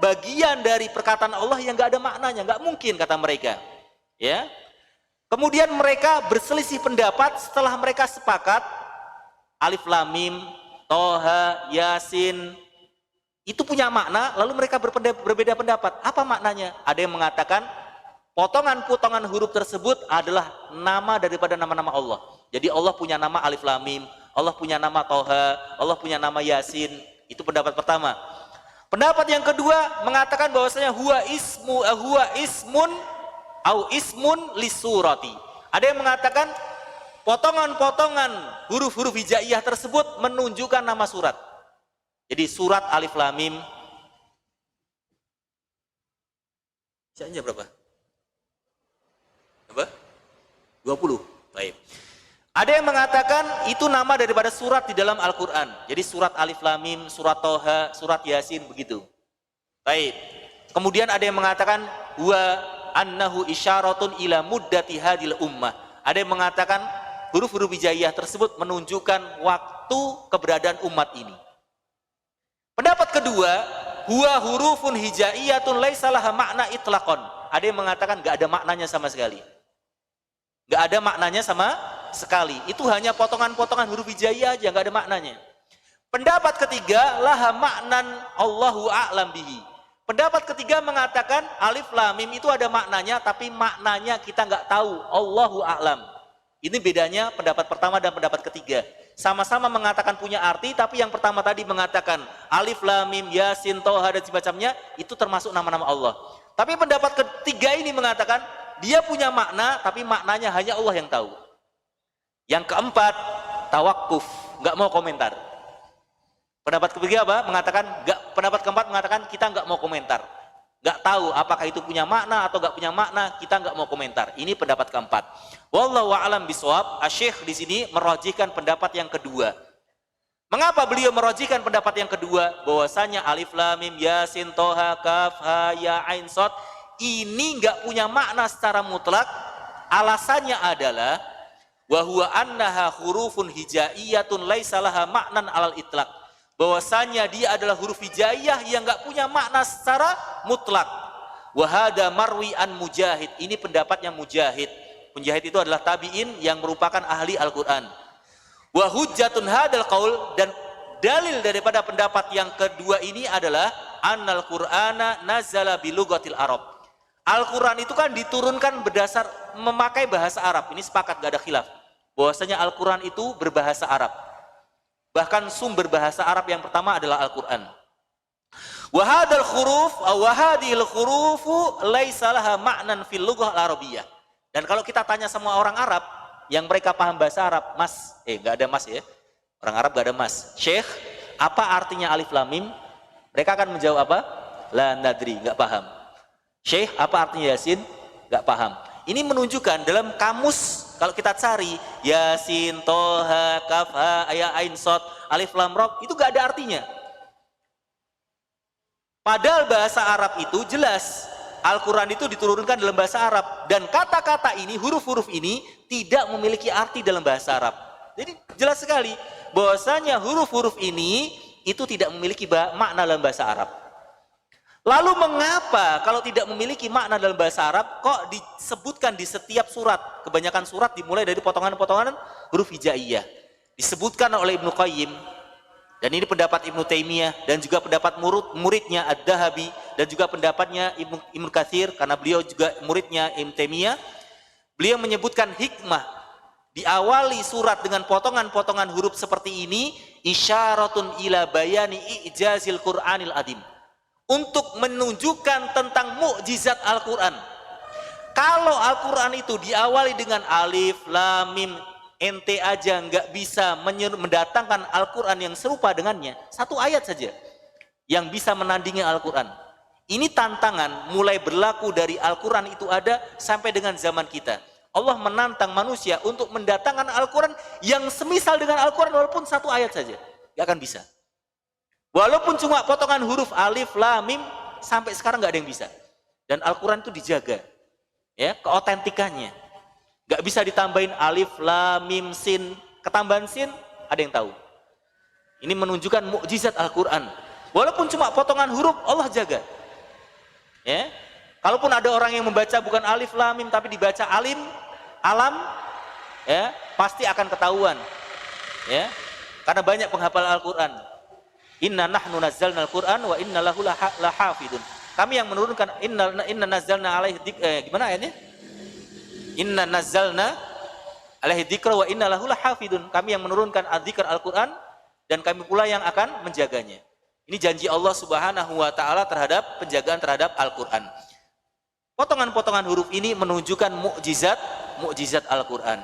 bagian dari perkataan Allah yang nggak ada maknanya, nggak mungkin kata mereka. Ya. Kemudian mereka berselisih pendapat setelah mereka sepakat alif lam mim, Toha, Yasin itu punya makna, lalu mereka berbeda pendapat. Apa maknanya? Ada yang mengatakan potongan-potongan huruf tersebut adalah nama daripada nama-nama Allah. Jadi Allah punya nama alif lam mim, Allah punya nama Toha, Allah punya nama Yasin. Itu pendapat pertama. Pendapat yang kedua mengatakan bahwasanya huwa ismun au ismun lisurati. Ada yang mengatakan potongan-potongan huruf-huruf hijaiyah tersebut menunjukkan nama surat. Jadi surat alif lam mim. Hijaiyahnya berapa? Berapa? 20. Baik. Ada yang mengatakan itu nama daripada surat di dalam Al-Quran. Jadi surat Alif Lam Mim, surat Toha, surat Yasin, begitu. Baik. Kemudian ada yang mengatakan wa annahu isyaratun ila muddati hadil ummah. Ada yang mengatakan huruf-huruf hijaiyah tersebut menunjukkan waktu keberadaan umat ini. Pendapat kedua, huwa hurufun hijaiyatun laisa laha makna itlaqan. Ada yang mengatakan enggak ada maknanya sama sekali. Enggak ada maknanya sama sekali. Itu hanya potongan-potongan huruf hijaiyah aja, nggak ada maknanya. Pendapat ketiga, laha maknan Allahu a'lam bihi. Pendapat ketiga mengatakan alif lam mim itu ada maknanya, tapi maknanya kita nggak tahu. Allahu a'lam. Ini bedanya pendapat pertama dan pendapat ketiga. Sama-sama mengatakan punya arti, tapi yang pertama tadi mengatakan alif lam mim, Yasin, Toha dan semacamnya itu termasuk nama-nama Allah. Tapi pendapat ketiga ini mengatakan dia punya makna, tapi maknanya hanya Allah yang tahu. Yang keempat, tawakuf, nggak mau komentar. Pendapat ketiga apa? Mengatakan pendapat keempat mengatakan kita nggak mau komentar, nggak tahu apakah itu punya makna atau nggak punya makna, kita nggak mau komentar. Ini pendapat keempat. Wallahu a'lam bishawab. Asy-Syaikh di sini merajihkan pendapat yang kedua. Mengapa beliau merajihkan pendapat yang kedua? Bahwasanya alif lam mim yasin toha kaf ha ya ain shad ini nggak punya makna secara mutlak. Alasannya adalah wa huwa annaha hurufun hijaiyatun laisa laha ma'nan alal itlaq. Bahwasanya dia adalah huruf hijaiyah yang nggak punya makna secara mutlak. Wa hada marwi an Mujahid. Ini pendapatnya Mujahid. Mujahid itu adalah tabi'in yang merupakan ahli Al-Qur'an. Wa hujjatun hadal qaul, dan dalil daripada pendapat yang kedua ini adalah annal Qur'ana nazala bilughatil Arab. Al-Qur'an itu kan diturunkan berdasar memakai bahasa Arab. Ini sepakat, gak ada khilaf. Bahwasanya Al-Qur'an itu berbahasa Arab. Bahkan sumber bahasa Arab yang pertama adalah Al-Qur'an. Wa hadal huruf wa hadhil hurufu laisa laha ma'nan fil lughah al-arabiyyah. Dan kalau kita tanya semua orang Arab yang mereka paham bahasa Arab, mas, nggak ada mas ya, orang Arab nggak ada mas. Syekh, apa artinya alif lam mim? Mereka akan menjawab apa? La nadri, nggak paham. Syekh, apa artinya yasin? Nggak paham. Ini menunjukkan dalam kamus kalau kita cari yasin, toha, kaf, ha, ya ain shad, alif lam ra, itu nggak ada artinya. Padahal bahasa Arab itu jelas. Al-Quran itu diturunkan dalam bahasa Arab. Dan kata-kata ini, huruf-huruf ini tidak memiliki arti dalam bahasa Arab. Jadi jelas sekali bahwasanya huruf-huruf ini itu tidak memiliki makna dalam bahasa Arab. Lalu mengapa kalau tidak memiliki makna dalam bahasa Arab kok disebutkan di setiap surat? Kebanyakan surat dimulai dari potongan-potongan huruf hijaiyah. Disebutkan oleh Ibnu Qayyim. Dan ini pendapat Ibnu Taimiyah dan juga pendapat muridnya Ad-Dahabi dan juga pendapatnya Ibnu Katsir, karena beliau juga muridnya Ibnu Taimiyah. Beliau menyebutkan hikmah diawali surat dengan potongan-potongan huruf seperti ini, isyaratun ila bayani ijazil Qur'anil adim, untuk menunjukkan tentang mukjizat Al-Qur'an. Kalau Al-Qur'an itu diawali dengan alif lam mim, ente aja nggak bisa mendatangkan Al-Quran yang serupa dengannya, satu ayat saja yang bisa menandingi Al-Quran. Ini tantangan mulai berlaku dari Al-Quran itu ada sampai dengan zaman kita. Allah menantang manusia untuk mendatangkan Al-Quran yang semisal dengan Al-Quran walaupun satu ayat saja, nggak akan bisa. Walaupun cuma potongan huruf alif lam mim, sampai sekarang nggak ada yang bisa. Dan Al-Quran itu dijaga, ya, keotentikannya. Gak bisa ditambahin alif, lam, mim, sin. Ketambahan sin, ada yang tahu. Ini menunjukkan mukjizat Al-Quran. Walaupun cuma potongan huruf, Allah jaga. Ya, kalaupun ada orang yang membaca bukan alif, lam, mim, tapi dibaca alim, alam, ya, pasti akan ketahuan. Ya, karena banyak penghafal Al-Quran. Inna nahnu nazzalna Al-Quran wa inna lahu lahafidun. Kami yang menurunkan inna nazzalna alaihi gimana ayatnya? Inna nazzalna alaihi dzikra wa inna lahu lahafidun. Kami yang menurunkan adzikr Al-Qur'an dan kami pula yang akan menjaganya. Ini janji Allah Subhanahu wa taala terhadap penjagaan terhadap Al-Qur'an. Potongan-potongan huruf ini menunjukkan mukjizat Al-Qur'an.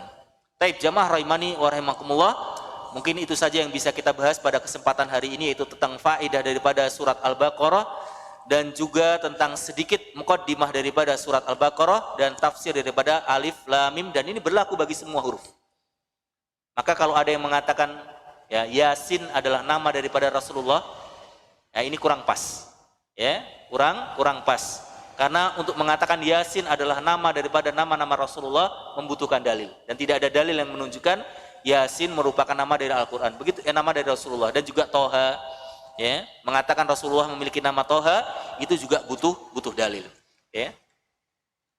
Taib jamaah rahimani wa rahimakumullah. Mungkin itu saja yang bisa kita bahas pada kesempatan hari ini, yaitu tentang faedah daripada surat Al-Baqarah dan juga tentang sedikit muqaddimah daripada surat Al-Baqarah dan tafsir daripada alif lam mim, dan ini berlaku bagi semua huruf. Maka kalau ada yang mengatakan ya Yasin adalah nama daripada Rasulullah, ya ini kurang pas. Ya, kurang pas. Karena untuk mengatakan Yasin adalah nama daripada nama-nama Rasulullah membutuhkan dalil, dan tidak ada dalil yang menunjukkan Yasin merupakan nama dari Al-Qur'an. Begitu nama dari Rasulullah, dan juga Toha. Ya, mengatakan Rasulullah memiliki nama Toha itu juga butuh dalil. Ya,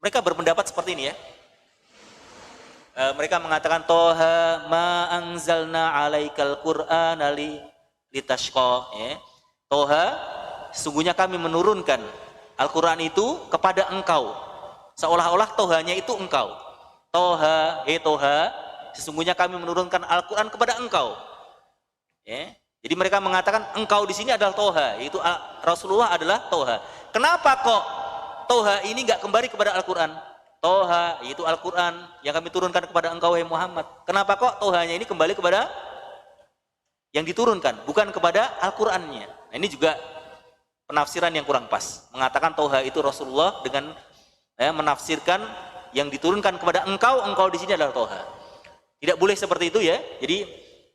mereka berpendapat seperti ini ya. Mereka mengatakan Toha ma anzalna alaikal Qur'ana litashqa. Ya, Toha, sungguhnya kami menurunkan Al-Quran itu kepada engkau, seolah-olah Tohanya itu engkau. Toha, Toha, sesungguhnya kami menurunkan Al-Quran kepada engkau. Ya. Jadi mereka mengatakan engkau di sini adalah Toha, yaitu Rasulullah adalah Toha. Kenapa kok Toha ini nggak kembali kepada Al-Quran? Toha, yaitu Al-Quran yang kami turunkan kepada engkau, wahai Muhammad. Kenapa kok Tohanya ini kembali kepada yang diturunkan, bukan kepada Al-Qurannya? Nah, ini juga penafsiran yang kurang pas. Mengatakan Toha itu Rasulullah dengan menafsirkan yang diturunkan kepada engkau di sini adalah Toha. Tidak boleh seperti itu ya. Jadi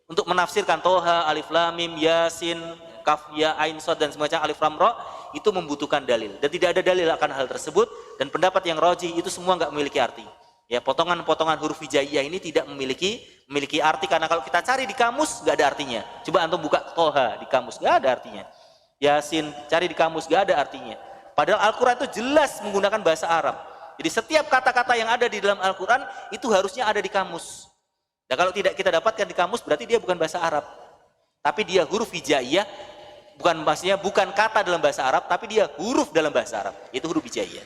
untuk menafsirkan Toha, Alif Lam Mim, Yasin, Kaf, Ya, Ain, Shad dan semacam Alif Lam Ra itu membutuhkan dalil. Dan tidak ada dalil akan hal tersebut. Dan pendapat yang rajih itu semua nggak memiliki arti. Ya, potongan-potongan huruf hijaiyah ini tidak memiliki arti, karena kalau kita cari di kamus nggak ada artinya. Coba antum buka Toha di kamus, nggak ada artinya. Yasin cari di kamus, nggak ada artinya. Padahal Al-Quran itu jelas menggunakan bahasa Arab. Jadi setiap kata-kata yang ada di dalam Al-Quran itu harusnya ada di kamus. Nah, kalau tidak kita dapatkan di kamus berarti dia bukan bahasa Arab. Tapi dia huruf hijaiyah, bukan kata dalam bahasa Arab, tapi dia huruf dalam bahasa Arab. Itu huruf hijaiyah.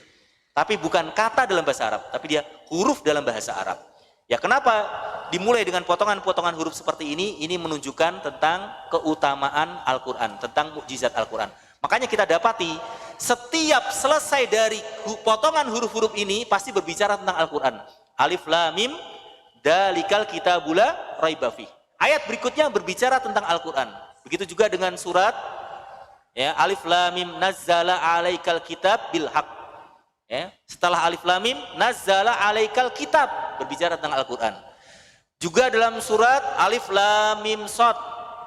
Tapi bukan kata dalam bahasa Arab, tapi dia huruf dalam bahasa Arab. Ya, kenapa dimulai dengan potongan-potongan huruf seperti ini? Ini menunjukkan tentang keutamaan Al-Quran, tentang mukjizat Al-Quran. Makanya kita dapati setiap selesai dari potongan huruf-huruf ini pasti berbicara tentang Al-Quran. Alif Lam Mim Dalikal kitabula raiba fi. Ayat berikutnya berbicara tentang Al-Quran. Begitu juga dengan surat ya, Alif Lam Mim nazzala alaikal kitab bil haq. Ya, setelah Alif Lam Mim nazzala alaikal kitab berbicara tentang Al-Quran. Juga dalam surat Alif Lam Mim Shad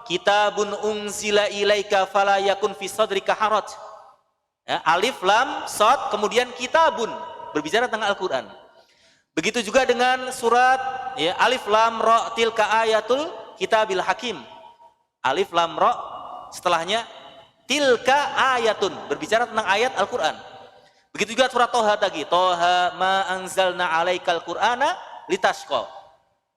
kitabun unzila ilaika fala yakun fi sadrika haraj. Ya, Alif Lam Shad kemudian kitabun berbicara tentang Al-Quran. Begitu juga dengan surat ya, Alif Lam Ra tilka ayatul kitabil hakim. Alif Lam Ra setelahnya tilka ayatun berbicara tentang ayat Al-Quran. Begitu juga surat Toha tadi, Toha ma anzalna alaikal qur'ana litashqa.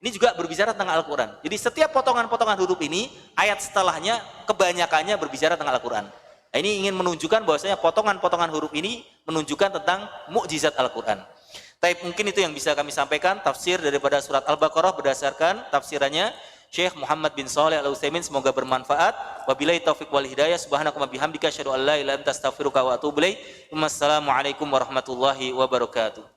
Ini juga berbicara tentang Al-Quran. Jadi setiap potongan-potongan huruf ini ayat setelahnya kebanyakannya berbicara tentang Al-Quran. Nah, ini ingin menunjukkan bahwasanya potongan-potongan huruf ini menunjukkan tentang mukjizat Al-Quran. Tapi mungkin itu yang bisa kami sampaikan tafsir daripada surat Al-Baqarah berdasarkan tafsirannya Syekh Muhammad bin Shalih Al-Utsaimin, semoga bermanfaat. Wabillahi taufiq wal hidayah. Subhanakallahumma bihamdika asyhadu an la ilaha illa anta astaghfiruka wa atubu ilaik. Wassalamualaikum warahmatullahi wabarakatuh.